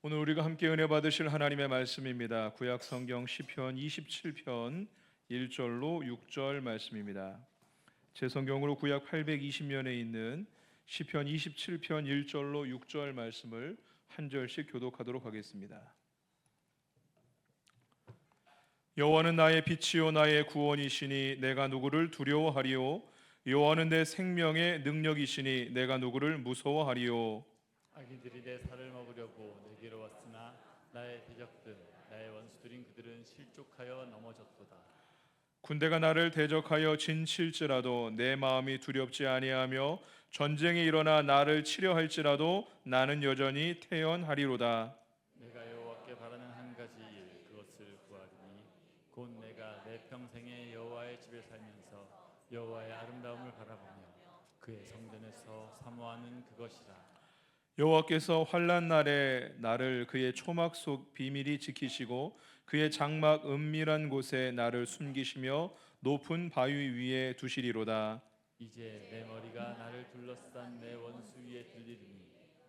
오늘 우리가 함께 은혜 받으실 하나님의 말씀입니다. 구약 성경 시편 27편 1절로 6절 말씀입니다. 제 성경으로 구약 820년에 있는 시편 27편 1절로 6절 말씀을 한 절씩 교독하도록 하겠습니다. 여호와는 나의 빛이요 나의 구원이시니 내가 누구를 두려워하리요. 여호와는 내 생명의 능력이시니 내가 누구를 무서워하리요. 악인들이 내 살을 먹으려고 내게로 왔으나 나의 대적들 나의 원수들인 그들은 실족하여 넘어졌도다. 군대가 나를 대적하여 진칠지라도 내 마음이 두렵지 아니하며 전쟁이 일어나 나를 치려 할지라도 나는 여전히 태연하리로다. 내가 여호와께 바라는 한 가지 일 그것을 구하리니 곧 내가 내 평생에 여호와의 집에 살면서 여호와의 아름다움을 바라보며 그의 성전에서 사모하는 그것이라. 여호와께서 환난 날에 나를 그의 초막 속 비밀이 지키시고 그의 장막 은밀한 곳에 나를 숨기시며 높은 바위 위에 두시리로다. 이제 내 머리가 나를 둘러싼 내 원수 위에 들리리니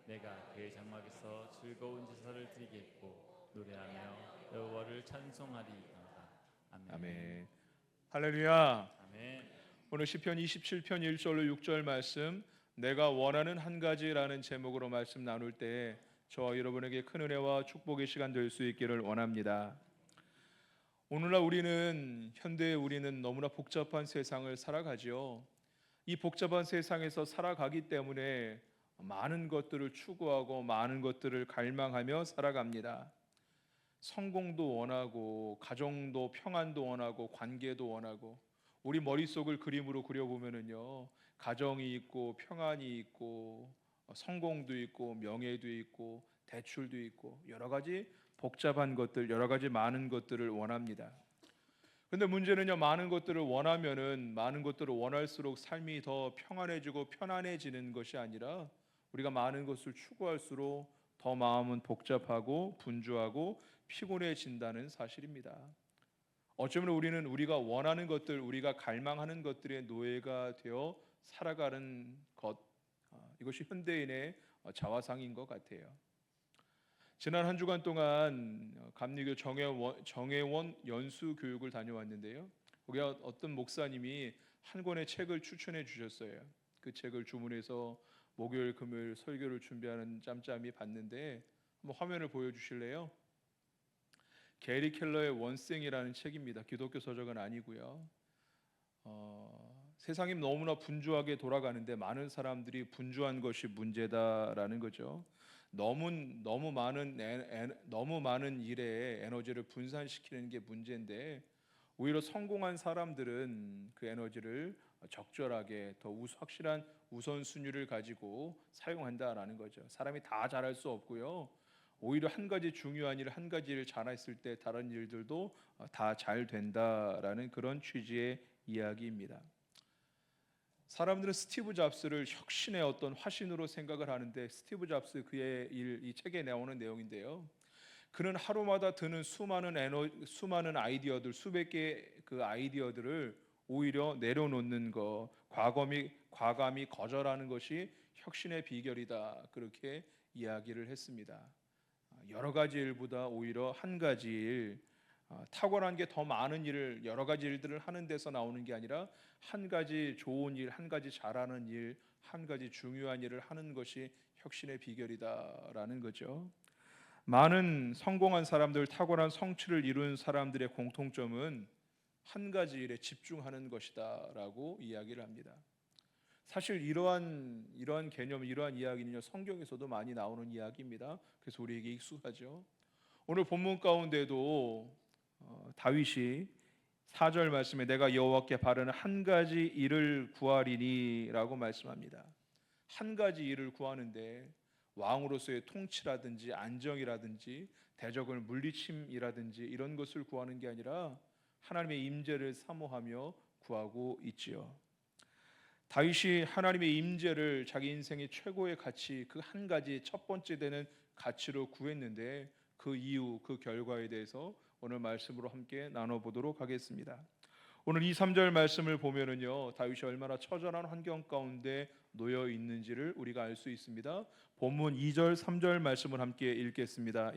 내가 그의 장막에서 즐거운 제사를 드리겠고 노래하며 여호와를 찬송하리이다. 아멘. 아멘. 할렐루야. 아멘. 오늘 시편 27편 1절로 6절 말씀, 내가 원하는 한 가지라는 제목으로 말씀 나눌 때 저와 여러분에게 큰 은혜와 축복의 시간 될 수 있기를 원합니다. 오늘날 현대의 우리는 너무나 복잡한 세상을 살아가죠. 이 복잡한 세상에서 살아가기 때문에 많은 것들을 추구하고 많은 것들을 갈망하며 살아갑니다. 성공도 원하고 가정도 평안도 원하고 관계도 원하고, 우리 머릿속을 그림으로 그려보면은요, 가정이 있고 평안이 있고 성공도 있고 명예도 있고 대출도 있고 여러 가지 복잡한 것들, 여러 가지 많은 것들을 원합니다. 근데 문제는요, 많은 것들을 원할수록 삶이 더 평안해지고 편안해지는 것이 아니라 우리가 많은 것을 추구할수록 더 마음은 복잡하고 분주하고 피곤해진다는 사실입니다. 어쩌면 우리는 우리가 원하는 것들, 우리가 갈망하는 것들의 노예가 되어 살아가는 것, 이것이 현대인의 자화상인 것 같아요. 지난 한 주간 동안 감리교 정회원 연수 교육을 다녀왔는데요. 거기 어떤 목사님이 한 권의 책을 추천해 주셨어요. 그 책을 주문해서 목요일, 금요일 설교를 준비하는 짬짬이 봤는데, 한번 화면을 보여주실래요? 게리 켈러의 원생이라는 책입니다. 기독교 서적은 아니고요. 세상이 너무나 분주하게 돌아가는데 많은 사람들이 분주한 것이 문제다라는 거죠. 너무 많은 일에 에너지를 분산시키는 게 문제인데, 오히려 성공한 사람들은 그 에너지를 적절하게 더 확실한 우선순위를 가지고 사용한다라는 거죠. 사람이 다 잘할 수 없고요. 오히려 한 가지 중요한 일, 한 가지를 잘했을 때 다른 일들도 다 잘 된다라는 그런 취지의 이야기입니다. 사람들은 스티브 잡스를 혁신의 어떤 화신으로 생각을 하는데, 스티브 잡스 그의 일, 이 책에 나오는 내용인데요. 그는 하루마다 드는 수많은 아이디어들, 수백 개의 그 아이디어들을 오히려 내려놓는 것, 과감히 거절하는 것이 혁신의 비결이다, 그렇게 이야기를 했습니다. 여러 가지 일보다 오히려 한 가지 일, 탁월한 게 더 많은 일을, 여러 가지 일들을 하는 데서 나오는 게 아니라 한 가지 좋은 일, 한 가지 잘하는 일, 한 가지 중요한 일을 하는 것이 혁신의 비결이다라는 거죠. 많은 성공한 사람들, 탁월한 성취를 이룬 사람들의 공통점은 한 가지 일에 집중하는 것이다라고 이야기를 합니다. 사실 이러한 개념, 이러한 이야기는요, 성경에서도 많이 나오는 이야기입니다. 그래서 우리에게 익숙하죠. 오늘 본문 가운데도 다윗이 4절 말씀에 내가 여호와께 바라는 한 가지 일을 구하리니라고 말씀합니다. 한 가지 일을 구하는데 왕으로서의 통치라든지 안정이라든지 대적을 물리침이라든지 이런 것을 구하는 게 아니라 하나님의 임재를 사모하며 구하고 있지요. 다윗이 하나님의 임재를 자기 인생의 최고의 가치, 그 한 가지 첫 번째 되는 가치로 구했는데, 그 이유, 그 결과에 대해서 오늘 말씀으로 함께 나눠보도록 하겠습니다. 오늘 2, 3절 말씀을 보면은요, 다윗이 얼마나 처절한 환경 가운데 놓여 있는지를 우리가 알 수 있습니다. 본문 2절 3절 말씀을 함께 읽겠습니다.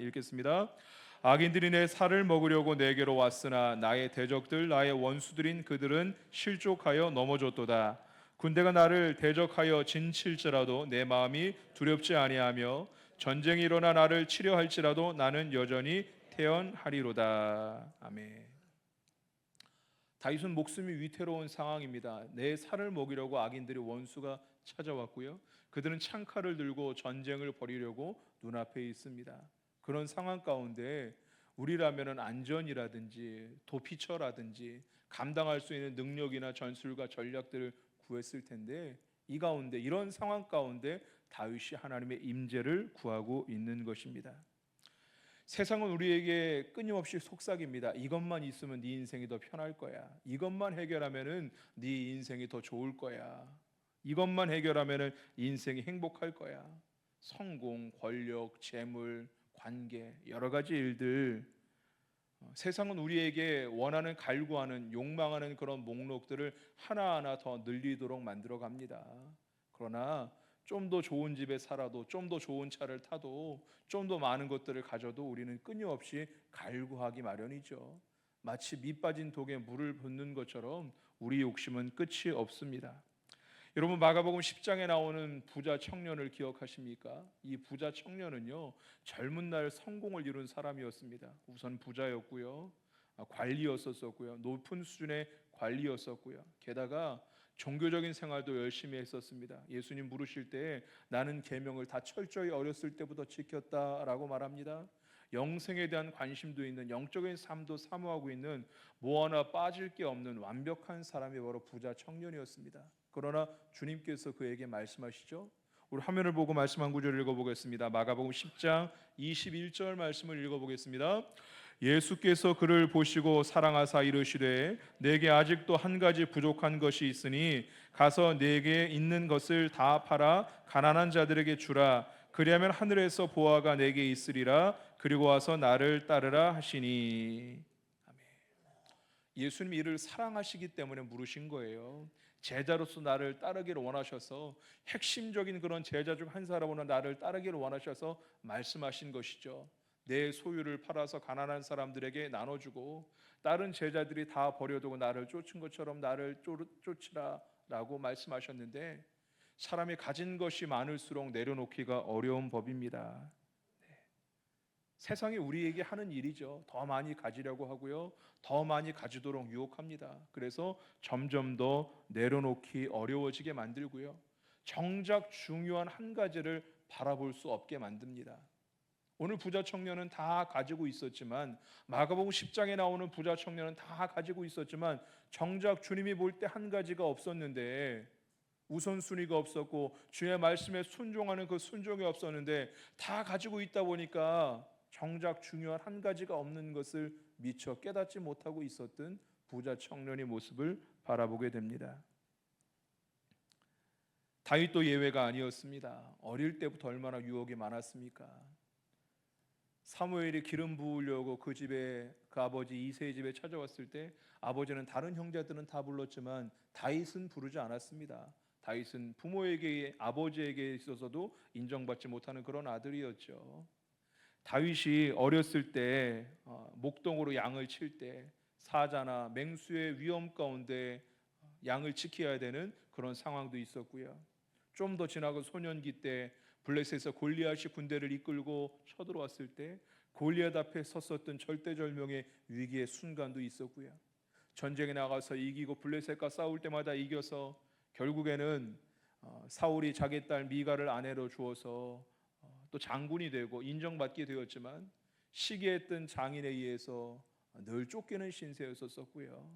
악인들이 내 살을 먹으려고 내게로 왔으나 나의 대적들 나의 원수들인 그들은 실족하여 넘어졌도다. 군대가 나를 대적하여 진칠지라도 내 마음이 두렵지 아니하며 전쟁이 일어나 나를 치려 할지라도 나는 여전히 태연하리로다. 아멘. 다윗은 목숨이 위태로운 상황입니다. 내 살을 먹이려고 악인들이 원수가 찾아왔고요. 그들은 창칼을 들고 전쟁을 벌이려고 눈앞에 있습니다. 그런 상황 가운데 우리라면은 안전이라든지 도피처라든지 감당할 수 있는 능력이나 전술과 전략들을 구했을 텐데 이 가운데 이런 상황 가운데 다윗이 하나님의 임재를 구하고 있는 것입니다. 세상은 우리에게 끊임없이 속삭입니다. 이것만 있으면 네 인생이 더 편할 거야. 이것만 해결하면은 네 인생이 더 좋을 거야. 이것만 해결하면은 인생이 행복할 거야. 성공, 권력, 재물, 관계, 여러 가지 일들. 세상은 우리에게 원하는, 갈구하는, 욕망하는 그런 목록들을 하나하나 더 늘리도록 만들어 갑니다. 그러나 좀 더 좋은 집에 살아도, 좀 더 좋은 차를 타도, 좀 더 많은 것들을 가져도 우리는 끊임없이 갈구하기 마련이죠. 마치 밑 빠진 독에 물을 붓는 것처럼 우리 욕심은 끝이 없습니다. 여러분, 마가복음 10장에 나오는 부자 청년을 기억하십니까? 이 부자 청년은요, 젊은 날 성공을 이룬 사람이었습니다. 우선 부자였고요, 관리였었고요, 높은 수준의 관리였었고요. 게다가 종교적인 생활도 열심히 했었습니다. 예수님 물으실 때 나는 계명을 다 철저히 어렸을 때부터 지켰다라고 말합니다. 영생에 대한 관심도 있는, 영적인 삶도 사모하고 있는, 뭐 하나 빠질 게 없는 완벽한 사람이 바로 부자 청년이었습니다. 그러나 주님께서 그에게 말씀하시죠. 우리 화면을 보고 말씀 한 구절 읽어보겠습니다. 마가복음 10장 21절 말씀을 읽어보겠습니다. 예수께서 그를 보시고 사랑하사 이르시되 내게 아직도 한 가지 부족한 것이 있으니 가서 내게 있는 것을 다 팔아 가난한 자들에게 주라. 그리하면 하늘에서 보화가 내게 있으리라. 그리고 와서 나를 따르라 하시니. 아멘. 예수님이 이를 사랑하시기 때문에 물으신 거예요. 제자로서 나를 따르기를 원하셔서, 핵심적인 그런 제자 중 한 사람으로 나를 따르기를 원하셔서 말씀하신 것이죠. 내 소유를 팔아서 가난한 사람들에게 나눠주고 다른 제자들이 다 버려두고 나를 쫓은 것처럼 나를 쫓으라 라고 말씀하셨는데, 사람이 가진 것이 많을수록 내려놓기가 어려운 법입니다. 세상이 우리에게 하는 일이죠. 더 많이 가지려고 하고요, 더 많이 가지도록 유혹합니다. 그래서 점점 더 내려놓기 어려워지게 만들고요, 정작 중요한 한 가지를 바라볼 수 없게 만듭니다. 오늘 부자 청년은 다 가지고 있었지만, 마가복음 10장에 나오는 부자 청년은 다 가지고 있었지만 정작 주님이 볼 때 한 가지가 없었는데, 우선순위가 없었고 주의 말씀에 순종하는 그 순종이 없었는데, 다 가지고 있다 보니까 정작 중요한 한 가지가 없는 것을 미처 깨닫지 못하고 있었던 부자 청년의 모습을 바라보게 됩니다. 다윗도 예외가 아니었습니다. 어릴 때부터 얼마나 유혹이 많았습니까? 사무엘이 기름 부으려고 그 집에, 그 아버지 이새의 집에 찾아왔을 때 아버지는 다른 형제들은 다 불렀지만 다윗은 부르지 않았습니다. 다윗은 부모에게, 아버지에게 있어서도 인정받지 못하는 그런 아들이었죠. 다윗이 어렸을 때 목동으로 양을 칠 때 사자나 맹수의 위험 가운데 양을 지켜야 되는 그런 상황도 있었고요. 좀 더 지나고 소년기 때 블레셋에서 골리앗이 군대를 이끌고 쳐들어왔을 때 골리앗 앞에 섰었던 절대절명의 위기의 순간도 있었고요. 전쟁에 나가서 이기고 블레셋과 싸울 때마다 이겨서 결국에는 사울이 자기 딸 미가를 아내로 주어서 또 장군이 되고 인정받게 되었지만 시기했던 장인에 의해서 늘 쫓기는 신세였었고요.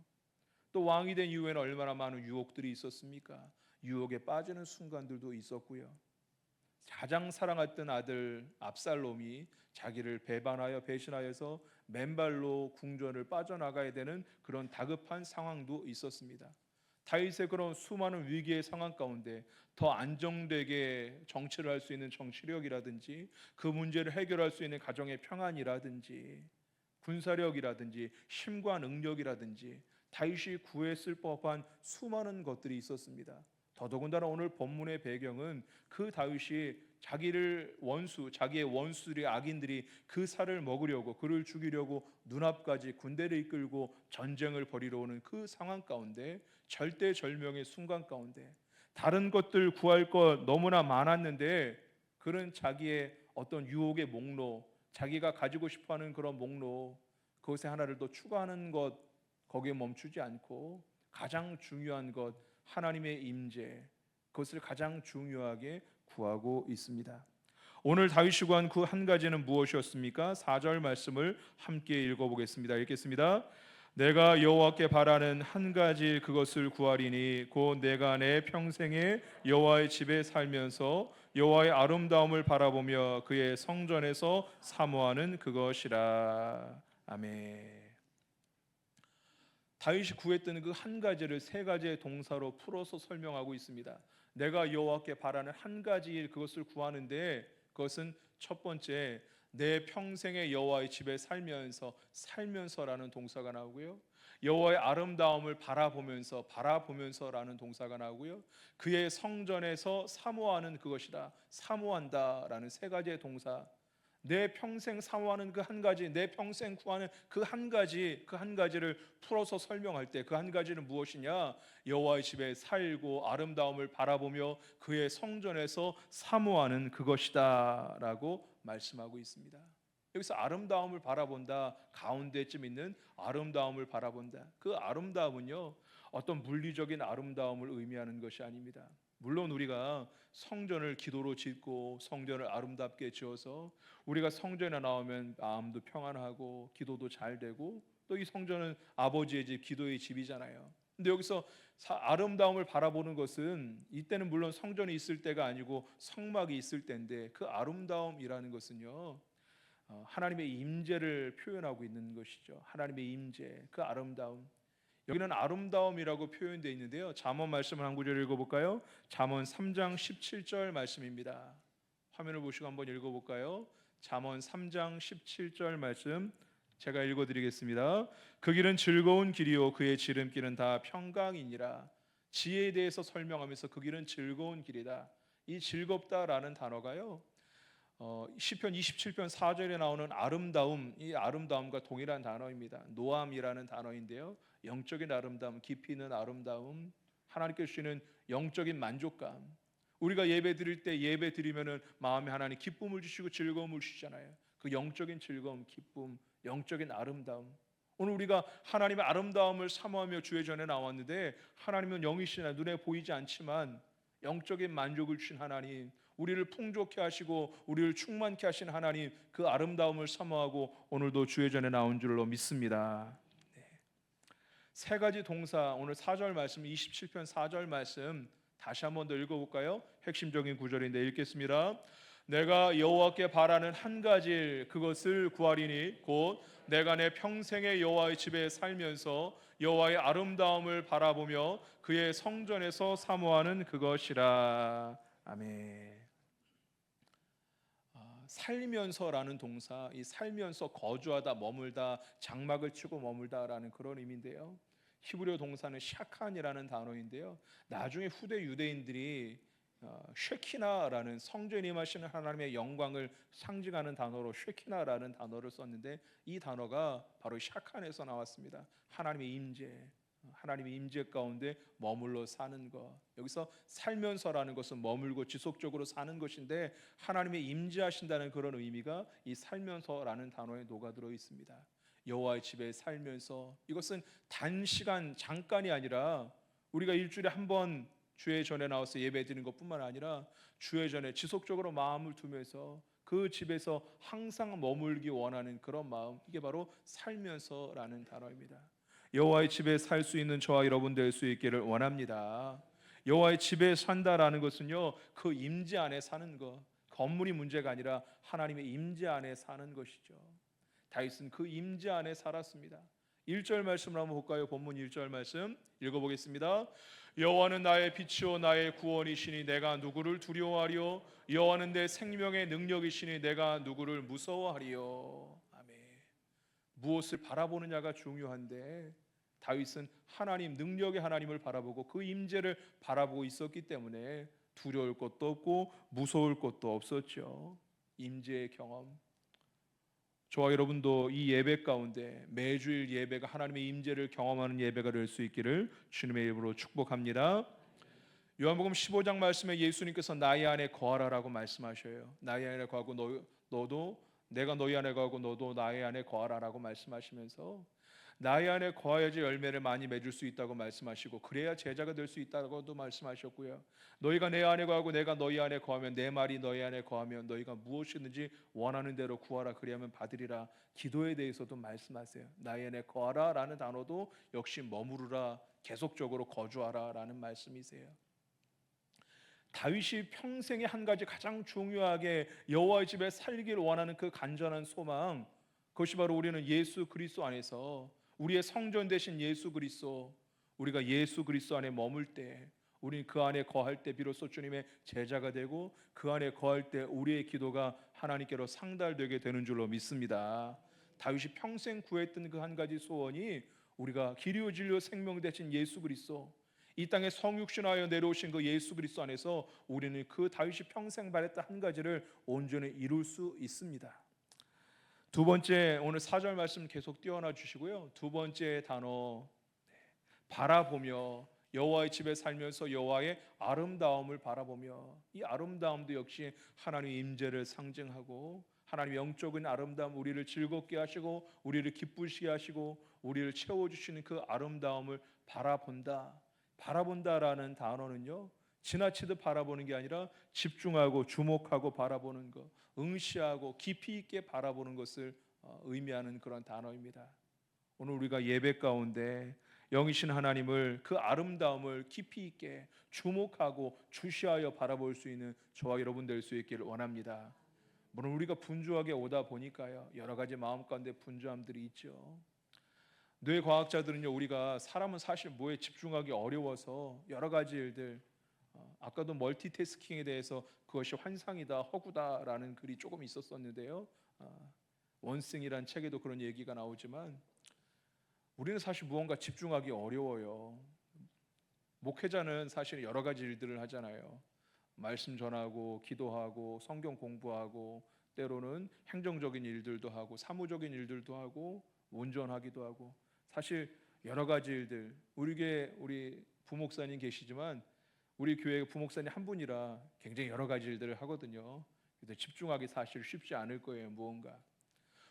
또 왕이 된 이후에는 얼마나 많은 유혹들이 있었습니까? 유혹에 빠지는 순간들도 있었고요. 가장 사랑했던 아들 압살롬이 자기를 배반하여 배신하여서 맨발로 궁전을 빠져나가야 되는 그런 다급한 상황도 있었습니다. 다윗의 그런 수많은 위기의 상황 가운데 더 안정되게 정치를 할 수 있는 정치력이라든지, 그 문제를 해결할 수 있는 가정의 평안이라든지, 군사력이라든지, 힘과 능력이라든지, 다윗이 구했을 법한 수많은 것들이 있었습니다. 더더군다나 오늘 본문의 배경은 그 다윗이 자기의 원수들이 악인들이 그 살을 먹으려고 그를 죽이려고 눈앞까지 군대를 이끌고 전쟁을 벌이러 오는 그 상황 가운데 절대절명의 순간 가운데 다른 것들 구할 것 너무나 많았는데 그는 자기의 어떤 유혹의 목록, 자기가 가지고 싶어하는 그런 목록, 그것에 하나를 더 추가하는 것, 거기에 멈추지 않고 가장 중요한 것, 하나님의 임재, 그것을 가장 중요하게 구하고 있습니다. 오늘 다윗이 구한 그 한 가지는 무엇이었습니까? 4절 말씀을 함께 읽어보겠습니다. 읽겠습니다. 내가 여호와께 바라는 한 가지 그것을 구하리니 곧 내가 내 평생에 여호와의 집에 살면서 여호와의 아름다움을 바라보며 그의 성전에서 사모하는 그것이라. 아멘. 다윗이 구했던 그 한 가지를 세 가지의 동사로 풀어서 설명하고 있습니다. 내가 여호와께 바라는 한 가지 일, 그것을 구하는데 그것은 첫 번째, 내 평생의 여호와의 집에 살면서라는 동사가 나오고요. 여호와의 아름다움을 바라보면서라는 동사가 나오고요. 그의 성전에서 사모하는 그것이다, 사모한다라는 세 가지의 동사. 내 평생 사모하는 그 한 가지, 내 평생 구하는 그 한 가지를 풀어서 설명할 때 그 한 가지는 무엇이냐? 여호와의 집에 살고 아름다움을 바라보며 그의 성전에서 사모하는 그것이다라고 말씀하고 있습니다. 여기서 아름다움을 바라본다, 가운데쯤 있는 아름다움을 바라본다. 그 아름다움은요, 어떤 물리적인 아름다움을 의미하는 것이 아닙니다. 물론 우리가 성전을 기도로 짓고 성전을 아름답게 지어서 우리가 성전에 나오면 마음도 평안하고 기도도 잘 되고 또 이 성전은 아버지의 집, 기도의 집이잖아요. 근데 여기서 아름다움을 바라보는 것은 이때는 물론 성전이 있을 때가 아니고 성막이 있을 때인데 그 아름다움이라는 것은요, 하나님의 임재를 표현하고 있는 것이죠. 하나님의 임재, 그 아름다움. 여기는 아름다움이라고 표현되어 있는데요. 잠언 말씀을 한 구절 읽어볼까요? 잠언 3장 17절 말씀입니다. 화면을 보시고 한번 읽어볼까요? 잠언 3장 17절 말씀 제가 읽어드리겠습니다. 그 길은 즐거운 길이요 그의 지름길은 다 평강이니라. 지혜에 대해서 설명하면서 그 길은 즐거운 길이다. 이 즐겁다라는 단어가요, 시편 27편 4절에 나오는 아름다움, 이 아름다움과 동일한 단어입니다. 노암이라는 단어인데요, 영적인 아름다움, 깊이 있는 아름다움, 하나님께 주시는 영적인 만족감. 우리가 예배 드릴 때 예배 드리면은 마음에 하나님 기쁨을 주시고 즐거움을 주시잖아요. 그 영적인 즐거움, 기쁨, 영적인 아름다움. 오늘 우리가 하나님의 아름다움을 사모하며 주의 전에 나왔는데 하나님은 영이시나 눈에 보이지 않지만 영적인 만족을 주신 하나님, 우리를 풍족케 하시고 우리를 충만케 하신 하나님, 그 아름다움을 사모하고 오늘도 주의 전에 나온 줄로 믿습니다. 세 가지 동사, 오늘 4절 말씀, 27편 4절 말씀 다시 한번 더 읽어볼까요? 핵심적인 구절인데 읽겠습니다. 내가 여호와께 바라는 한 가지 일, 그것을 구하리니 곧 내가 내 평생의 여호와의 집에 살면서 여호와의 아름다움을 바라보며 그의 성전에서 사모하는 그것이라. 아멘. 살면서라는 동사, 이 살면서 거주하다, 머물다, 장막을 치고 머물다라는 그런 의미인데요. 히브리어 동사는 샤칸이라는 단어인데요. 나중에 후대 유대인들이 쉐키나라는 성전에 임하시는 하나님의 영광을 상징하는 단어로 쉐키나라는 단어를 썼는데 이 단어가 바로 샤칸에서 나왔습니다. 하나님의 임재, 하나님의 임재 가운데 머물러 사는 것. 여기서 살면서라는 것은 머물고 지속적으로 사는 것인데 하나님의 임재하신다는 그런 의미가 이 살면서라는 단어에 녹아들어 있습니다. 여호와의 집에 살면서, 이것은 단시간 잠깐이 아니라 우리가 일주일에 한 번 주의 전에 나와서 예배드리는 것뿐만 아니라 주의 전에 지속적으로 마음을 두면서 그 집에서 항상 머물기 원하는 그런 마음, 이게 바로 살면서라는 단어입니다. 여호와의 집에 살 수 있는 저와 여러분 될 수 있기를 원합니다. 여호와의 집에 산다라는 것은요, 그 임재 안에 사는 것, 건물이 문제가 아니라 하나님의 임재 안에 사는 것이죠. 다윗은 그 임재 안에 살았습니다. 1절 말씀을 한번 볼까요? 본문 1절 말씀 읽어보겠습니다. 여호와는 나의 빛이요 나의 구원이시니 내가 누구를 두려워하리요? 여호와는 내 생명의 능력이시니 내가 누구를 무서워하리요? 아멘. 무엇을 바라보느냐가 중요한데 다윗은 하나님, 능력의 하나님을 바라보고 그 임재를 바라보고 있었기 때문에 두려울 것도 없고 무서울 것도 없었죠. 임재의 경험. 저와 여러분도 이 예배 가운데 매주일 예배가 하나님의 임재를 경험하는 예배가 될 수 있기를 주님의 이름으로 축복합니다. 요한복음 15장 말씀에 예수님께서 나의 안에 거하라라고 말씀하셔요. 나의 안에 거하고 너도 내가 너희 안에 거하고 너도 나의 안에 거하라라고 말씀하시면서 나의 안에 거하여야지 열매를 많이 맺을 수 있다고 말씀하시고 그래야 제자가 될 수 있다고도 말씀하셨고요. 너희가 내 안에 거하고 내가 너희 안에 거하면 내 말이 너희 안에 거하면 너희가 무엇이든지 원하는 대로 구하라 그리하면 받으리라. 기도에 대해서도 말씀하세요. 나의 안에 거하라라는 단어도 역시 머무르라, 계속적으로 거주하라라는 말씀이세요. 다윗이 평생에 한 가지 가장 중요하게 여호와의 집에 살기를 원하는 그 간절한 소망, 그것이 바로 우리는 예수 그리스도 안에서 우리의 성전 되신 예수 그리스도, 우리가 예수 그리스도 안에 머물 때, 우리는 그 안에 거할 때 비로소 주님의 제자가 되고 그 안에 거할 때 우리의 기도가 하나님께로 상달되게 되는 줄로 믿습니다. 다윗이 평생 구했던 그 한 가지 소원이 우리가 길이요 진리요 생명 되신 예수 그리스도, 이 땅에 성육신하여 내려오신 그 예수 그리스도 안에서 우리는 그 다윗이 평생 바랬던 한 가지를 온전히 이룰 수 있습니다. 두 번째, 오늘 4절 말씀 계속 띄워놔 주시고요. 두 번째 단어, 바라보며, 여호와의 집에 살면서 여호와의 아름다움을 바라보며, 이 아름다움도 역시 하나님의 임재를 상징하고 하나님의 영적인 아름다움, 우리를 즐겁게 하시고 우리를 기쁘시게 하시고 우리를 채워주시는 그 아름다움을 바라본다. 바라본다라는 단어는요, 지나치듯 바라보는 게 아니라 집중하고 주목하고 바라보는 것, 응시하고 깊이 있게 바라보는 것을 의미하는 그런 단어입니다. 오늘 우리가 예배 가운데 영이신 하나님을, 그 아름다움을 깊이 있게 주목하고 주시하여 바라볼 수 있는 저와 여러분 될 수 있기를 원합니다. 물론 우리가 분주하게 오다 보니까요, 여러 가지 마음 가운데 분주함들이 있죠. 뇌과학자들은요, 우리가 사람은 사실 뭐에 집중하기 어려워서 여러 가지 일들, 아까도 멀티태스킹에 대해서 그것이 환상이다, 허구다라는 글이 조금 있었었는데요. 원승이란 책에도 그런 얘기가 나오지만 우리는 사실 무언가 집중하기 어려워요. 목회자는 사실 여러 가지 일들을 하잖아요. 말씀 전하고 기도하고 성경 공부하고 때로는 행정적인 일들도 하고 사무적인 일들도 하고 운전하기도 하고, 사실 여러 가지 일들, 우리 교회 우리 부목사님 계시지만 우리 교회 부목사님 한 분이라 굉장히 여러 가지 일들을 하거든요. 그래서 집중하기 사실 쉽지 않을 거예요.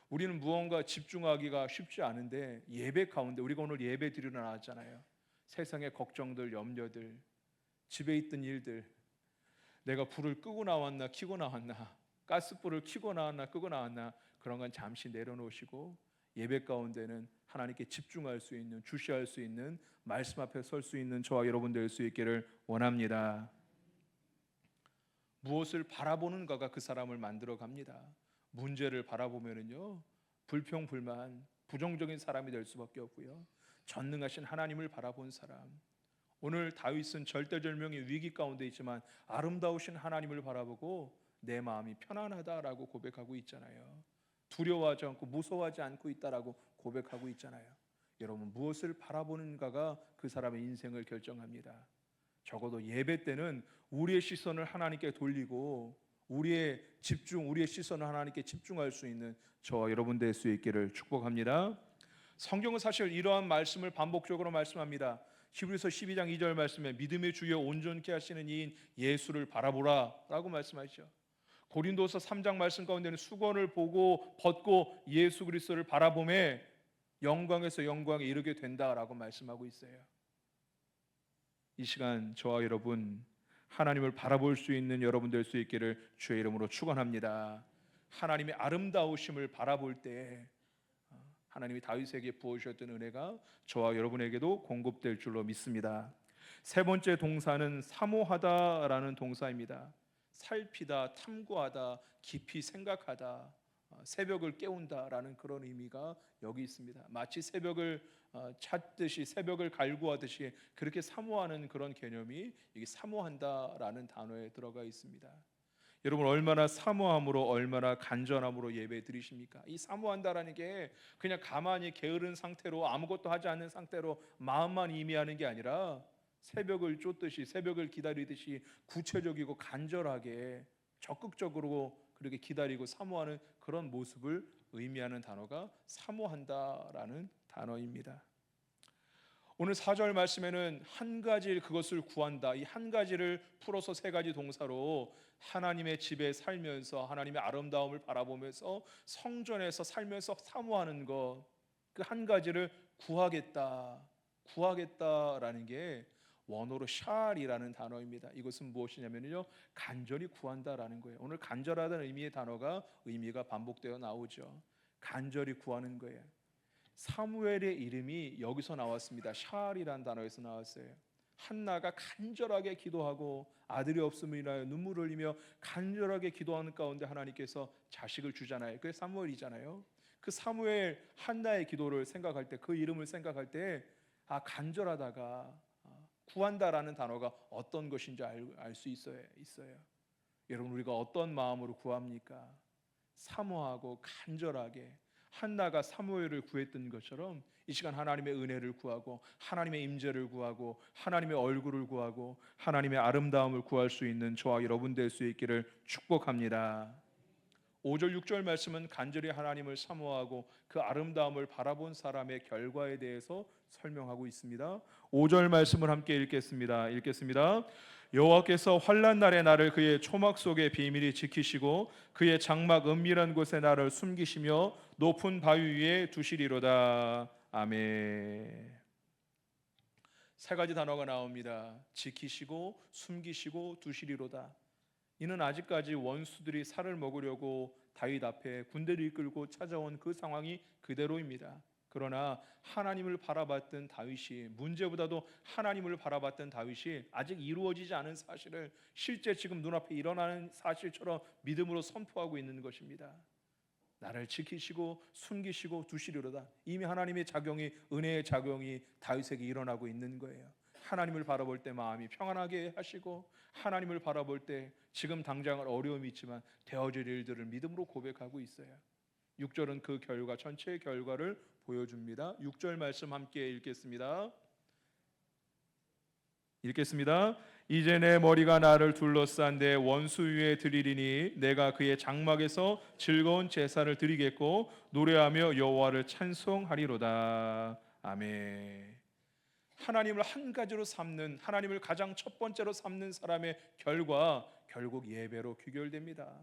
우리는 무언가 집중하기가 쉽지 않은데 예배 가운데, 우리가 오늘 예배 드리러 나왔잖아요. 세상의 걱정들, 염려들, 집에 있던 일들, 내가 불을 끄고 나왔나 켜고 나왔나, 가스불을 켜고 나왔나 끄고 나왔나, 그런 건 잠시 내려놓으시고 예배 가운데는 하나님께 집중할 수 있는, 주시할 수 있는, 말씀 앞에 설 수 있는 저와 여러분 될 수 있기를 원합니다. 무엇을 바라보는가가 그 사람을 만들어 갑니다. 문제를 바라보면은요, 불평불만, 부정적인 사람이 될 수밖에 없고요. 전능하신 하나님을 바라본 사람. 오늘 다윗은 절대절명의 위기 가운데 있지만 아름다우신 하나님을 바라보고 내 마음이 편안하다라고 고백하고 있잖아요. 두려워하지 않고 무서워하지 않고 있다라고 고백하고 있잖아요. 여러분, 무엇을 바라보는가가 그 사람의 인생을 결정합니다. 적어도 예배 때는 우리의 시선을 하나님께 돌리고 우리의 시선을 하나님께 집중할 수 있는 저와 여러분 될 수 있기를 축복합니다. 성경은 사실 이러한 말씀을 반복적으로 말씀합니다. 히브리서 12장 2절 말씀에 믿음의 주여 온전케 하시는 이인 예수를 바라보라 라고 말씀하시죠. 고린도서 3장 말씀 가운데는 수건을 보고 벗고 예수 그리스도를 바라보매 영광에서 영광에 이르게 된다라고 말씀하고 있어요. 이 시간 저와 여러분 하나님을 바라볼 수 있는 여러분 될 수 있기를 주의 이름으로 축원합니다. 하나님의 아름다우심을 바라볼 때 하나님이 다윗에게 부어주셨던 은혜가 저와 여러분에게도 공급될 줄로 믿습니다. 세 번째 동사는 사모하다라는 동사입니다. 살피다, 탐구하다, 깊이 생각하다, 새벽을 깨운다라는 그런 의미가 여기 있습니다. 마치 새벽을 찾듯이, 새벽을 갈구하듯이 그렇게 사모하는 그런 개념이 여기 사모한다라는 단어에 들어가 있습니다. 여러분 얼마나 사모함으로 얼마나 간절함으로 예배 드리십니까? 이 사모한다라는 게 그냥 가만히 게으른 상태로 아무것도 하지 않는 상태로 마음만 임의하는 게 아니라 새벽을 쫓듯이 새벽을 기다리듯이 구체적이고 간절하게 적극적으로 그렇게 기다리고 사모하는 그런 모습을 의미하는 단어가 사모한다라는 단어입니다. 오늘 4절 말씀에는 한 가지 그것을 구한다. 이 한 가지를 풀어서 세 가지 동사로 하나님의 집에 살면서 하나님의 아름다움을 바라보면서 성전에서 살면서 사모하는 것, 그 한 가지를 구하겠다. 구하겠다라는 게 원어로 샬이라는 단어입니다. 이것은 무엇이냐면요, 간절히 구한다라는 거예요. 오늘 간절하다는 의미의 단어가 의미가 반복되어 나오죠. 간절히 구하는 거예요. 사무엘의 이름이 여기서 나왔습니다. 샬이라는 단어에서 나왔어요. 한나가 간절하게 기도하고 아들이 없음을 인하여 눈물을 흘리며 간절하게 기도하는 가운데 하나님께서 자식을 주잖아요. 그게 사무엘이잖아요. 그 사무엘 한나의 기도를 생각할 때, 그 이름을 생각할 때 간절하다가 구한다라는 단어가 어떤 것인지 알 수 있어요. 여러분, 우리가 어떤 마음으로 구합니까? 사모하고 간절하게 한나가 사무엘을 구했던 것처럼 이 시간 하나님의 은혜를 구하고 하나님의 임재를 구하고 하나님의 얼굴을 구하고 하나님의 아름다움을 구할 수 있는 저와 여러분 될 수 있기를 축복합니다. 5절 6절 말씀은 간절히 하나님을 사모하고 그 아름다움을 바라본 사람의 결과에 대해서 설명하고 있습니다. 5절 말씀을 함께 읽겠습니다. 여호와께서 환난 날에 나를 그의 초막 속에 비밀히 지키시고 그의 장막 은밀한 곳에 나를 숨기시며 높은 바위 위에 두시리로다. 아멘. 세 가지 단어가 나옵니다. 지키시고 숨기시고 두시리로다. 이는 아직까지 원수들이 살을 먹으려고 다윗 앞에 군대를 이끌고 찾아온 그 상황이 그대로입니다. 그러나 하나님을 바라봤던 다윗이, 문제보다도 하나님을 바라봤던 다윗이 아직 이루어지지 않은 사실을 실제 지금 눈앞에 일어나는 사실처럼 믿음으로 선포하고 있는 것입니다. 나를 지키시고 숨기시고 두시리로다. 이미 하나님의 작용이, 은혜의 작용이 다윗에게 일어나고 있는 거예요. 하나님을 바라볼 때 마음이 평안하게 하시고, 하나님을 바라볼 때 지금 당장은 어려움이 있지만 되어질 일들을 믿음으로 고백하고 있어요. 6절은 그 결과, 전체의 결과를 보여줍니다. 6절 말씀 함께 읽겠습니다. 이제 내 머리가 나를 둘러싼 내 원수 위에 드리리니 내가 그의 장막에서 즐거운 제사를 드리겠고 노래하며 여호와를 찬송하리로다. 아멘. 하나님을 한 가지로 삼는, 하나님을 가장 첫 번째로 삼는 사람의 결과, 결국 예배로 귀결됩니다.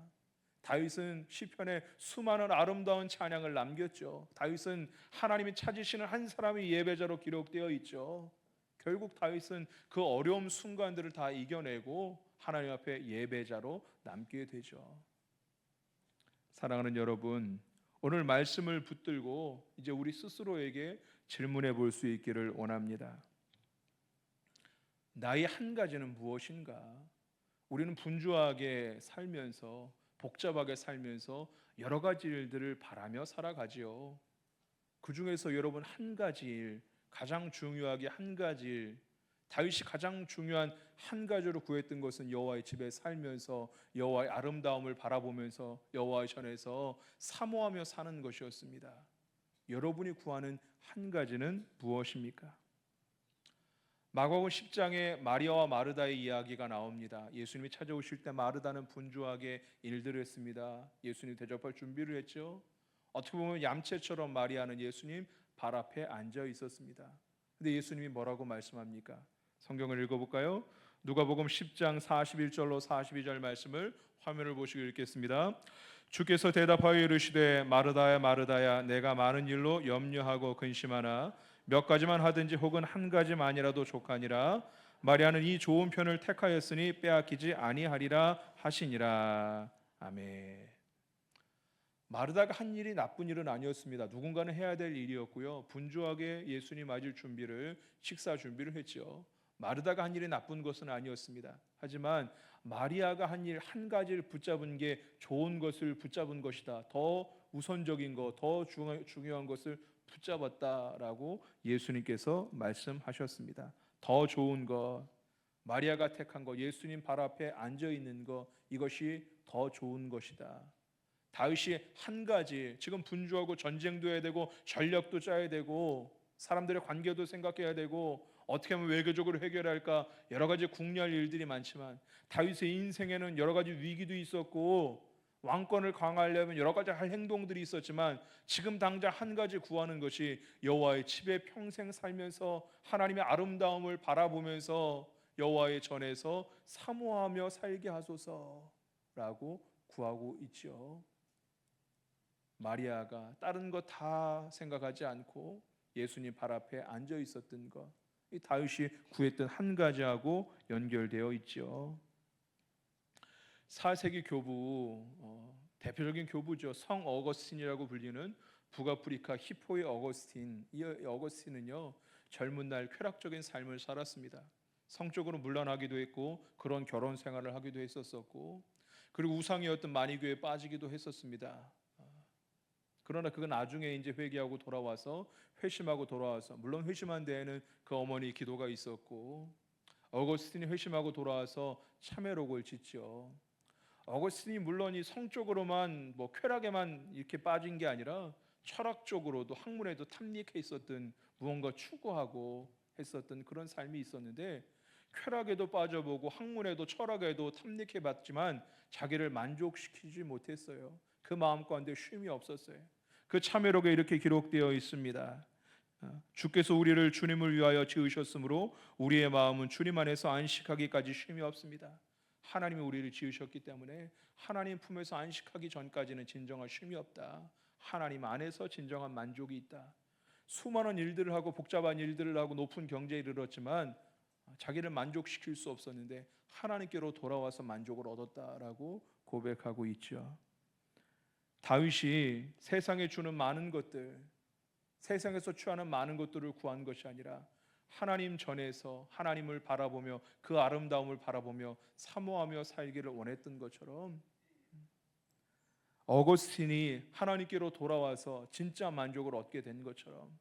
다윗은 시편에 수많은 아름다운 찬양을 남겼죠. 다윗은 하나님이 찾으시는 한 사람의 예배자로 기록되어 있죠. 결국 다윗은 그 어려움 순간들을 다 이겨내고 하나님 앞에 예배자로 남게 되죠. 사랑하는 여러분, 오늘 말씀을 붙들고 이제 우리 스스로에게 질문해 볼 수 있기를 원합니다. 나의 한 가지는 무엇인가? 우리는 분주하게 살면서, 복잡하게 살면서 여러 가지 일들을 바라며 살아가지요. 그 중에서 여러분 한 가지 일, 가장 중요하게 한 가지 일, 다윗이 가장 중요한 한 가지로 구했던 것은 여호와의 집에 살면서 여호와의 아름다움을 바라보면서 여호와의 전에서 사모하며 사는 것이었습니다. 여러분이 구하는 한 가지는 무엇입니까? 마가복음 10장에 마리아와 마르다의 이야기가 나옵니다. 예수님이 찾아오실 때 마르다는 분주하게 일들을 했습니다. 예수님 대접할 준비를 했죠. 어떻게 보면 얌체처럼 마리아는 예수님 발 앞에 앉아 있었습니다. 근데 예수님이 뭐라고 말씀합니까? 성경을 읽어볼까요? 누가복음 10장 41절로 42절 말씀을 화면을 보시고 읽겠습니다. 주께서 대답하여 이르시되 마르다야 마르다야 내가 많은 일로 염려하고 근심하나 몇 가지만 하든지 혹은 한 가지만이라도 족하니라. 마리아는 이 좋은 편을 택하였으니 빼앗기지 아니하리라 하시니라. 아멘. 마르다가 한 일이 나쁜 일은 아니었습니다. 누군가는 해야 될 일이었고요. 분주하게 예수님 맞을 준비를, 식사 준비를 했죠. 마르다가 한 일이 나쁜 것은 아니었습니다. 하지만 마리아가 한 일 한 가지를 붙잡은 게 좋은 것을 붙잡은 것이다. 더 우선적인 것, 더 중요한 것을 붙잡았다라고 예수님께서 말씀하셨습니다. 더 좋은 것, 마리아가 택한 것, 예수님 발 앞에 앉아 있는 것, 이것이 더 좋은 것이다. 다윗이 한 가지, 지금 분주하고 전쟁도 해야 되고 전략도 짜야 되고 사람들의 관계도 생각해야 되고 어떻게 하면 외교적으로 해결할까, 여러 가지 궁리할 일들이 많지만 다윗의 인생에는 여러 가지 위기도 있었고 왕권을 강화하려면 여러 가지 할 행동들이 있었지만 지금 당장 한 가지 구하는 것이 여호와의 집에 평생 살면서 하나님의 아름다움을 바라보면서 여호와의 전에서 사모하며 살게 하소서라고 구하고 있죠. 마리아가 다른 거 다 생각하지 않고 예수님 발 앞에 앉아 있었던 것, 이 다윗이 구했던 한 가지하고 연결되어 있죠. 4세기 교부, 대표적인 교부죠. 성 어거스틴이라고 불리는 북아프리카 히포의 어거스틴. 이 어거스틴은요, 젊은 날 쾌락적인 삶을 살았습니다. 성적으로 문란하기도 했고 그런 결혼 생활을 하기도 했었고, 그리고 우상이었던 마니교에 빠지기도 했었습니다. 그러나 그가 나중에 이제 회개하고 돌아와서 회심하고 돌아와서, 물론 회심한 데에는 그 어머니 기도가 있었고, 어거스틴이 회심하고 돌아와서 참회록을 짓죠. 어거스틴이 물론 이 성적으로만 쾌락에만 이렇게 빠진 게 아니라 철학적으로도 학문에도 탐닉해 있었던, 무언가 추구하고 했었던 그런 삶이 있었는데, 쾌락에도 빠져보고 학문에도 철학에도 탐닉해 봤지만 자기를 만족시키지 못했어요. 그 마음 가운데 쉼이 없었어요. 그 참회록에 이렇게 기록되어 있습니다. 주께서 우리를 주님을 위하여 지으셨으므로 우리의 마음은 주님 안에서 안식하기까지 쉼이 없습니다. 하나님이 우리를 지으셨기 때문에 하나님 품에서 안식하기 전까지는 진정한 쉼이 없다. 하나님 안에서 진정한 만족이 있다. 수많은 일들을 하고 복잡한 일들을 하고 높은 경제에 이르렀지만 자기를 만족시킬 수 없었는데 하나님께로 돌아와서 만족을 얻었다라고 고백하고 있죠. 다윗이 세상에 주는 많은 것들, 세상에서 취하는 많은 것들을 구한 것이 아니라 하나님 전에서 하나님을 바라보며 그 아름다움을 바라보며 사모하며 살기를 원했던 것처럼, 어거스틴이 하나님께로 돌아와서 진짜 만족을 얻게 된 것처럼,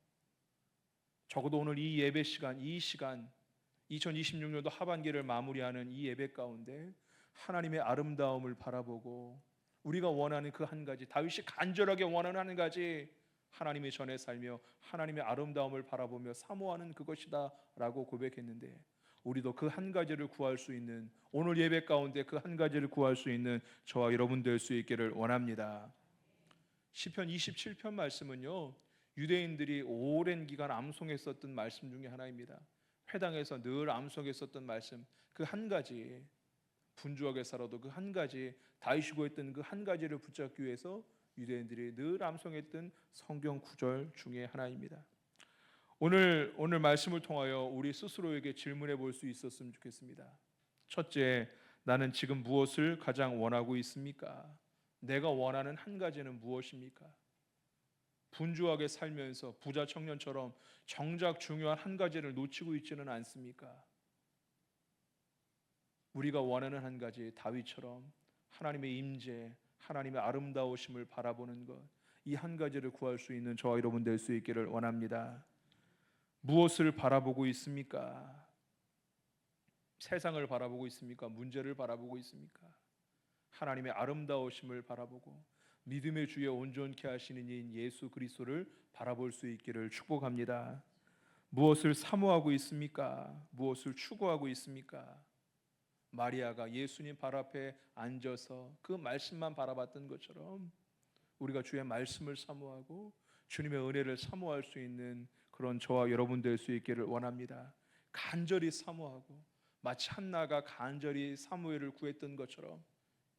적어도 오늘 이 예배 시간, 이 시간 2026년도 하반기를 마무리하는 이 예배 가운데 하나님의 아름다움을 바라보고 우리가 원하는 그 한 가지, 다윗이 간절하게 원하는 한 가지, 하나님의 전에 살며 하나님의 아름다움을 바라보며 사모하는 그것이다 라고 고백했는데, 우리도 그 한 가지를 구할 수 있는, 오늘 예배 가운데 그 한 가지를 구할 수 있는 저와 여러분 될 수 있기를 원합니다. 시편 27편 말씀은요, 유대인들이 오랜 기간 암송했었던 말씀 중에 하나입니다. 회당에서 늘 암송했었던 말씀, 그 한 가지, 분주하게 살아도 그 한 가지, 다윗이 구했던 그 한 가지를 붙잡기 위해서 유대인들이 늘 암송했던 성경 구절 중에 하나입니다. 오늘 말씀을 통하여 우리 스스로에게 질문해 볼 수 있었으면 좋겠습니다. 첫째, 나는 지금 무엇을 가장 원하고 있습니까? 내가 원하는 한 가지는 무엇입니까? 분주하게 살면서 부자 청년처럼 정작 중요한 한 가지를 놓치고 있지는 않습니까? 우리가 원하는 한 가지, 다윗처럼 하나님의 임재, 하나님의 아름다우심을 바라보는 것, 이 한 가지를 구할 수 있는 저와 여러분 될 수 있기를 원합니다. 무엇을 바라보고 있습니까? 세상을 바라보고 있습니까? 문제를 바라보고 있습니까? 하나님의 아름다우심을 바라보고 믿음의 주에 온전케 하시는 이인 예수 그리스도를 바라볼 수 있기를 축복합니다. 무엇을 사모하고 있습니까? 무엇을 추구하고 있습니까? 마리아가 예수님 발 앞에 앉아서 그 말씀만 바라봤던 것처럼 우리가 주의 말씀을 사모하고 주님의 은혜를 사모할 수 있는 그런 저와 여러분 될 수 있기를 원합니다. 간절히 사모하고, 마치 한나가 간절히 사무엘을 구했던 것처럼,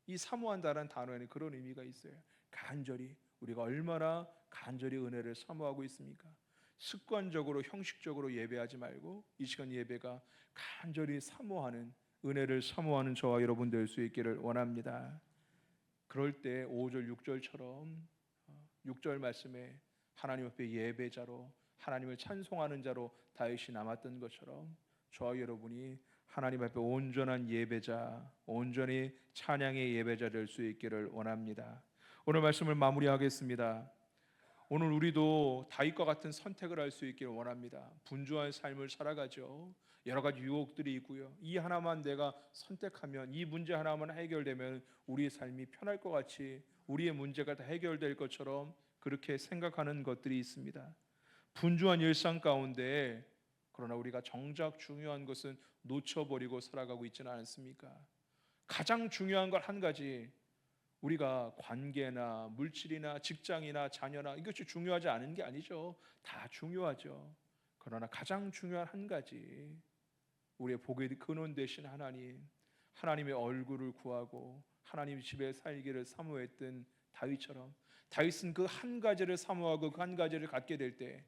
이 사모한다는 단어에는 그런 의미가 있어요. 간절히, 우리가 얼마나 간절히 은혜를 사모하고 있습니까? 습관적으로 형식적으로 예배하지 말고 이 시간 예배가 간절히 사모하는, 은혜를 사모하는 저와 여러분 될 수 있기를 원합니다. 그럴 때 5절 6절처럼 6절 말씀에 하나님 앞에 예배자로, 하나님을 찬송하는 자로 다윗이 남았던 것처럼 저와 여러분이 하나님 앞에 온전한 예배자, 온전히 찬양의 예배자 될 수 있기를 원합니다. 오늘 말씀을 마무리하겠습니다. 오늘 우리도 다윗과 같은 선택을 할 수 있기를 원합니다. 분주한 삶을 살아가죠. 여러 가지 유혹들이 있고요. 이 하나만 내가 선택하면, 이 문제 하나만 해결되면 우리의 삶이 편할 것 같이, 우리의 문제가 다 해결될 것처럼 그렇게 생각하는 것들이 있습니다. 분주한 일상 가운데 그러나 우리가 정작 중요한 것은 놓쳐버리고 살아가고 있지는 않습니까? 가장 중요한 걸 한 가지, 우리가 관계나 물질이나 직장이나 자녀나 이것이 중요하지 않은 게 아니죠. 다 중요하죠. 그러나 가장 중요한 한 가지, 우리의 복의 근원 되신 하나님의 얼굴을 구하고 하나님 집에 살기를 사모했던 다윗처럼, 다윗은 그 한 가지를 사모하고 그 한 가지를 갖게 될 때,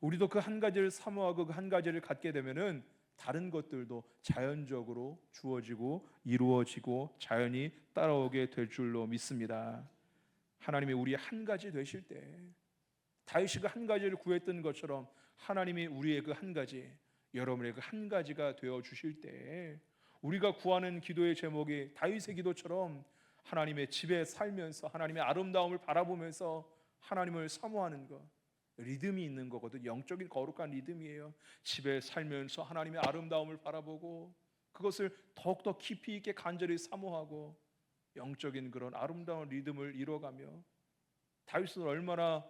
우리도 그 한 가지를 사모하고 그 한 가지를 갖게 되면은 다른 것들도 자연적으로 주어지고 이루어지고 자연히 따라오게 될 줄로 믿습니다. 하나님이 우리의 한 가지 되실 때, 다윗이 그 한 가지를 구했던 것처럼 하나님이 우리의 그 한 가지, 여러분의 그 한 가지가 되어 주실 때, 우리가 구하는 기도의 제목이 다윗의 기도처럼 하나님의 집에 살면서 하나님의 아름다움을 바라보면서 하나님을 사모하는 것, 리듬이 있는 거거든. 영적인 거룩한 리듬이에요. 집에 살면서 하나님의 아름다움을 바라보고 그것을 더욱더 깊이 있게 간절히 사모하고 영적인 그런 아름다운 리듬을 이뤄가며, 다윗은 얼마나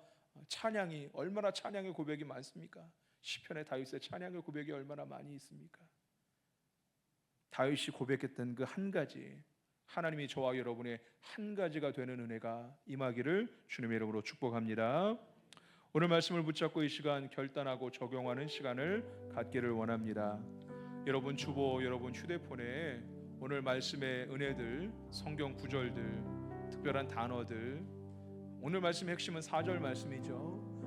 찬양의 고백이 많습니까? 시편에 다윗의 찬양의 고백이 얼마나 많이 있습니까? 다윗이 고백했던 그 한 가지, 하나님이 저와 여러분의 한 가지가 되는 은혜가 임하기를 주님의 이름으로 축복합니다. 오늘 말씀을 붙잡고 이 시간 결단하고 적용하는 시간을 갖기를 원합니다. 여러분 주보, 여러분 휴대폰에 오늘 말씀의 은혜들, 성경 구절들, 특별한 단어들, 오늘 말씀의 핵심은 4절 말씀이죠.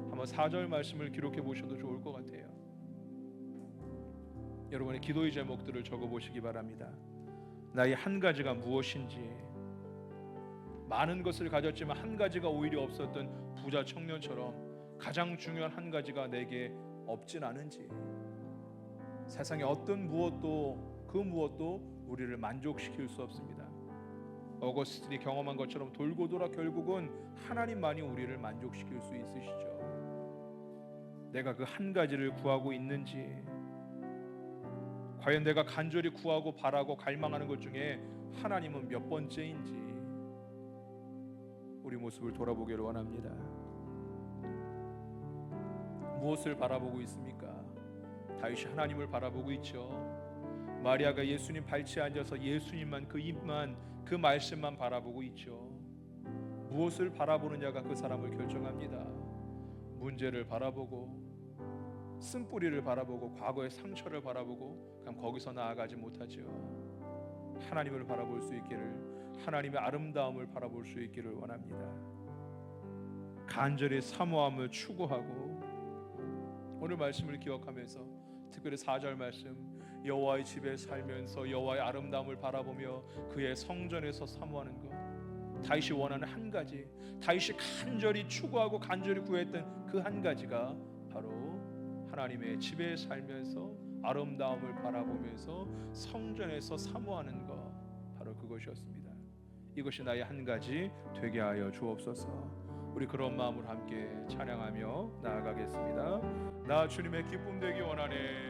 한번 4절 말씀을 기록해 보셔도 좋을 것 같아요. 여러분의 기도의 제목들을 적어 보시기 바랍니다. 나의 한 가지가 무엇인지, 많은 것을 가졌지만 한 가지가 오히려 없었던 부자 청년처럼 가장 중요한 한 가지가 내게 없진 않은지, 세상의 어떤 무엇도 그 무엇도 우리를 만족시킬 수 없습니다. 어거스틴이 경험한 것처럼 돌고 돌아 결국은 하나님만이 우리를 만족시킬 수 있으시죠. 내가 그 한 가지를 구하고 있는지, 과연 내가 간절히 구하고 바라고 갈망하는 것 중에 하나님은 몇 번째인지 우리 모습을 돌아보기를 원합니다. 무엇을 바라보고 있습니까? 다윗이 하나님을 바라보고 있죠. 마리아가 예수님 발치에 앉아서 예수님만, 그 입만, 그 말씀만 바라보고 있죠. 무엇을 바라보느냐가 그 사람을 결정합니다. 문제를 바라보고 쓴뿌리를 바라보고 과거의 상처를 바라보고 그냥 거기서 나아가지 못하죠. 하나님을 바라볼 수 있기를, 하나님의 아름다움을 바라볼 수 있기를 원합니다. 간절히 사모함을 추구하고 오늘 말씀을 기억하면서 특별히 4절 말씀, 여호와의 집에 살면서 여호와의 아름다움을 바라보며 그의 성전에서 사모하는 것, 다윗이 원하는 한 가지, 다윗이 간절히 추구하고 간절히 구했던 그 한 가지가 바로 하나님의 집에 살면서 아름다움을 바라보면서 성전에서 사모하는 것, 바로 그것이었습니다. 이것이 나의 한 가지 되게 하여 주옵소서. 우리 그런 마음으로 함께 찬양하며 나아가겠습니다. 나 주님의 기쁨 되기 원하네.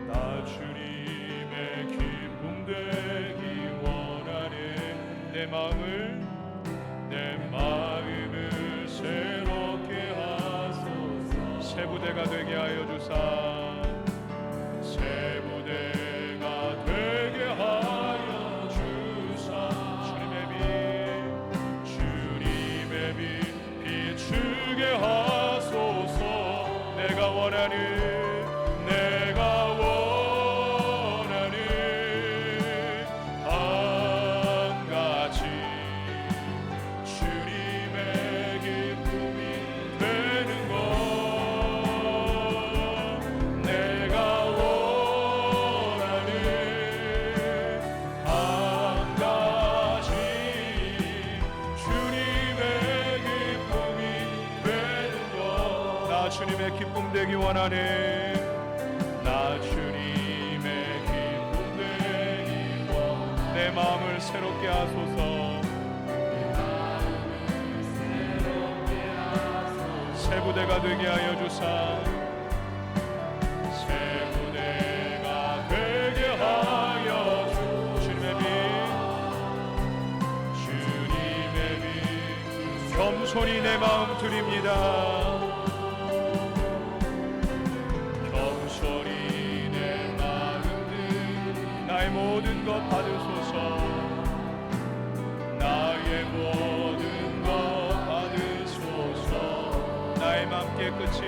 나 주님의 기쁨 되기 원하네. 내 마음을 새롭게 하소서. 새 부대가 되게 하여 주사. 새 부대가 되게 하여 주사. 주님의 빛 비추게 하소서. 내가 원하는 한 가지, 주님의 기쁨이 되는 것. 내가 원하는 한 가지, 주님의 기쁨이 되는 것. 나 주님의 기쁨 되기 원하네. 나 주님의 기쁨 되기 원하네. 내 마음을 새롭게 하소서. 새 부대가 되게 하여 주사. 새 부대가 되게 하여 주. 주님의 빛 겸손히 내 마음 드립니다. 겸손히 내 마음 나의 모든 것 받으소서. 나의 모든 것 받으소서. 나의 맘 깨끗이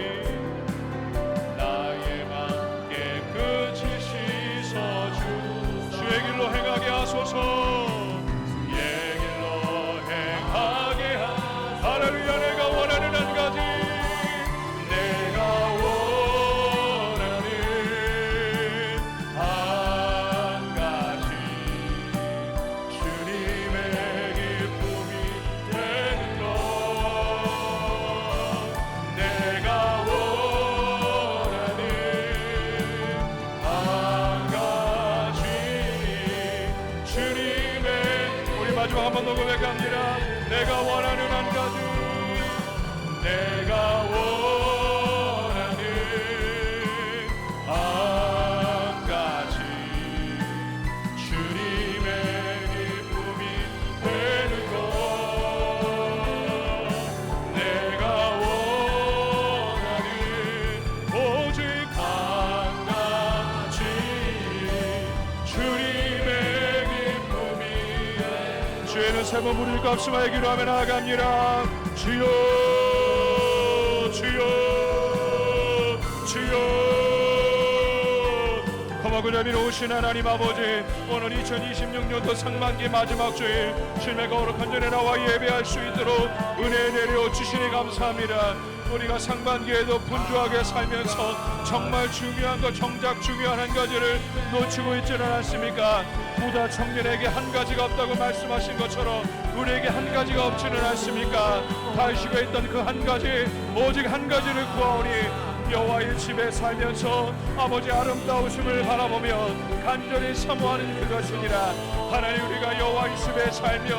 나의 맘 깨끗이 씻어주. 주의 길로 행하게 하소서. 주의 길로 행하게 할렐루야. 내가 원하는 한 가지, 내가 원하는 한 가지, 주님의 기쁨이 되는 것. 내가 원하는 한 가지, 주님의. 우리 마지막 한 번 더 고백합니다. 내가 원하는 한 가지, 내가 원하는 한 가지, 주님의 기쁨이 되는 것. 내가 원하는 오직 한 가지, 주님의 기쁨이. 주에는 세 번 부를 값음하여 기도하며 나아갑니다. 주여 주여 주여. 거마고 자비로 오신 하나님 아버지, 오늘 2026년도 상반기 마지막 주일 주님의 거룩한 전에 나와 예배할 수 있도록 은혜 내려 주시니 감사합니다. 우리가 상반기에도 분주하게 살면서 정말 중요한 것, 정작 중요한 한 가지를 놓치고 있지는 않습니까? 보다 청년에게 한 가지가 없다고 말씀하신 것처럼 우리에게 한 가지가 없지는 않습니까? 다윗이가 있던 그 한 가지, 오직 한 가지를 구하오니 여호와의 집에 살면서 아버지 아름다우심을 바라보며 간절히 사모하는 그것이니라. 하나님, 우리가 여호와의 집에 살며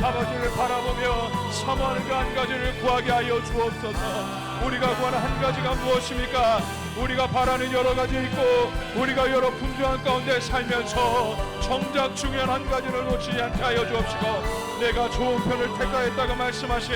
아버지를 바라보며 사모하는 그 한 가지를 구하게 하여 주옵소서. 우리가 구하는 한 가지가 무엇입니까? 우리가 바라는 여러 가지 있고 우리가 여러 분주한 가운데 살면서 정작 중요한 한 가지를 놓치지 않게 하여 주옵시고, 내가 좋은 편을 택하였다고 말씀하신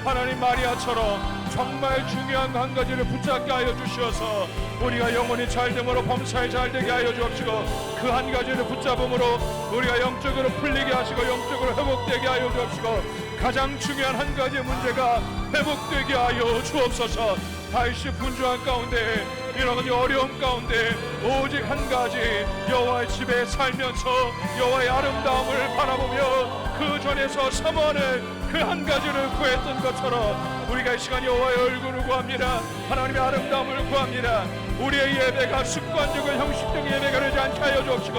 하나님 마리아처럼 정말 중요한 한 가지를 붙잡게 하여 주시어서 우리가 영혼이 잘됨으로 범사에 잘되게 하여 주옵시고, 그 한 가지를 붙잡음으로 우리가 영적으로 풀리게 하시고 영적으로 회복되게 하여 주옵시고, 가장 중요한 한 가지 문제가 회복되게 하여 주옵소서. 다윗이 분주한 가운데, 이런 어려움 가운데 오직 한 가지, 여호와의 집에 살면서 여호와의 아름다움을 바라보며 그 전에서 사모하는 그 한 가지를 구했던 것처럼 우리가 이 시간 여호와의 얼굴을 구합니다. 하나님의 아름다움을 구합니다. 우리의 예배가 습관적인 형식적 예배가 되지 않게 하여 주옵시고,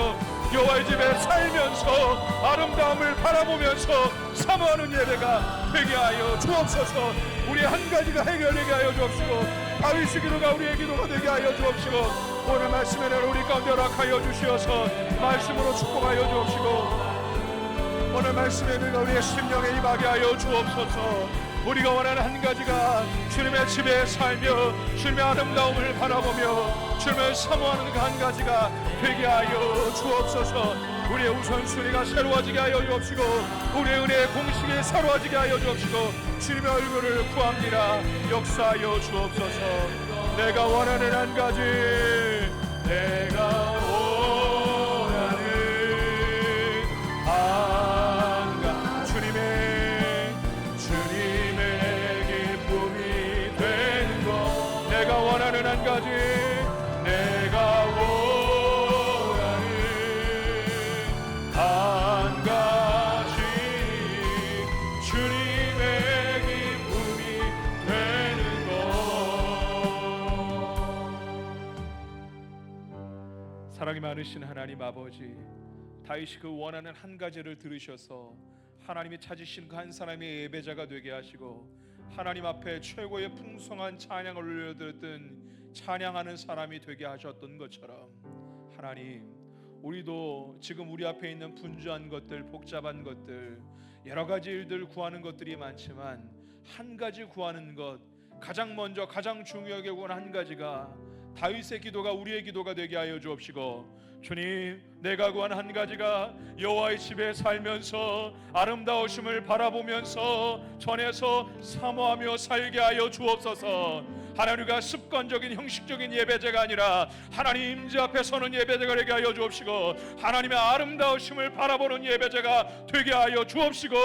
여호와의 집에 살면서 아름다움을 바라보면서 사모하는 예배가 되게 하여 주옵소서. 우리의 한 가지가 해결되게 하여 주옵시고, 다윗의 기도가 우리의 기도가 되게 하여 주옵시고, 오늘 말씀에는 우리 가운데 허락하여 주시어서 말씀으로 축복하여 주옵시고, 오늘 말씀에 우리의 심령에 임하게 하여 주옵소서. 우리가 원하는 한 가지가 주님의 집에 살며 주님의 아름다움을 바라보며 주님을 사모하는 그 한 가지가 되게 하여 주옵소서. 우리의 우선순위가 새로워지게 하여 주옵시고, 우리의 은혜의 공식이 새로워지게 하여 주옵시고, 주님의 얼굴을 구합니다. 역사하여 주옵소서. 내가 원하는 한 가지, 내가 원하는 한 가지, 주님의 기쁨이 되는 것. 내가 원하는 한 가지, 내가 원하는 한 가지, 주님의 기쁨이 되는 것. 사랑이 많으신 하나님 아버지, 다윗이 그 원하는 한 가지를 들으셔서 하나님이 찾으신 그 한 사람의 예배자가 되게 하시고, 하나님 앞에 최고의 풍성한 찬양을 올려드렸던 찬양하는 사람이 되게 하셨던 것처럼, 하나님 우리도 지금 우리 앞에 있는 분주한 것들, 복잡한 것들, 여러 가지 일들 구하는 것들이 많지만 한 가지 구하는 것, 가장 먼저 가장 중요하게 구하는 한 가지가 다윗의 기도가 우리의 기도가 되게 하여 주옵시고, 주님, 내가 구한 한 가지가 여호와의 집에 살면서 아름다우심을 바라보면서 전에서 사모하며 살게 하여 주옵소서. 하나님과 습관적인 형식적인 예배제가 아니라 하나님 임재 앞에 서는 예배제가 되게 하여 주옵시고, 하나님의 아름다우심을 바라보는 예배제가 되게 하여 주옵시고,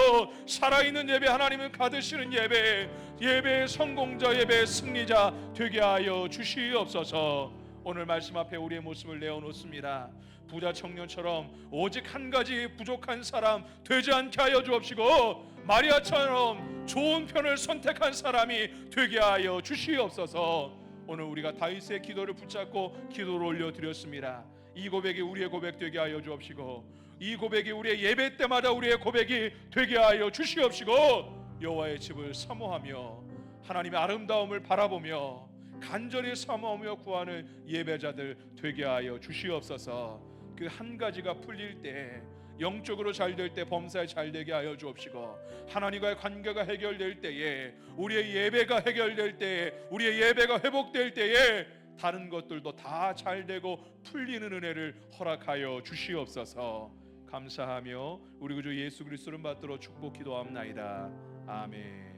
살아있는 예배, 하나님을 가드시는 예배, 예배의 성공자, 예배의 승리자 되게 하여 주시옵소서. 오늘 말씀 앞에 우리의 모습을 내어놓습니다. 부자 청년처럼 오직 한 가지 부족한 사람 되지 않게 하여 주옵시고, 마리아처럼 좋은 편을 선택한 사람이 되게 하여 주시옵소서. 오늘 우리가 다윗의 기도를 붙잡고 기도를 올려드렸습니다. 이 고백이 우리의 고백 되게 하여 주옵시고, 이 고백이 우리의 예배 때마다 우리의 고백이 되게 하여 주시옵시고, 여호와의 집을 사모하며 하나님의 아름다움을 바라보며 간절히 사모하며 구하는 예배자들 되게 하여 주시옵소서. 그 한 가지가 풀릴 때, 영적으로 잘 될 때, 범사에 잘 되게 하여 주옵시고, 하나님과의 관계가 해결될 때에, 우리의 예배가 해결될 때에, 우리의 예배가 회복될 때에 다른 것들도 다 잘 되고 풀리는 은혜를 허락하여 주시옵소서. 감사하며 우리 구주 예수 그리스도를 받들어 축복 기도합나이다. 아멘.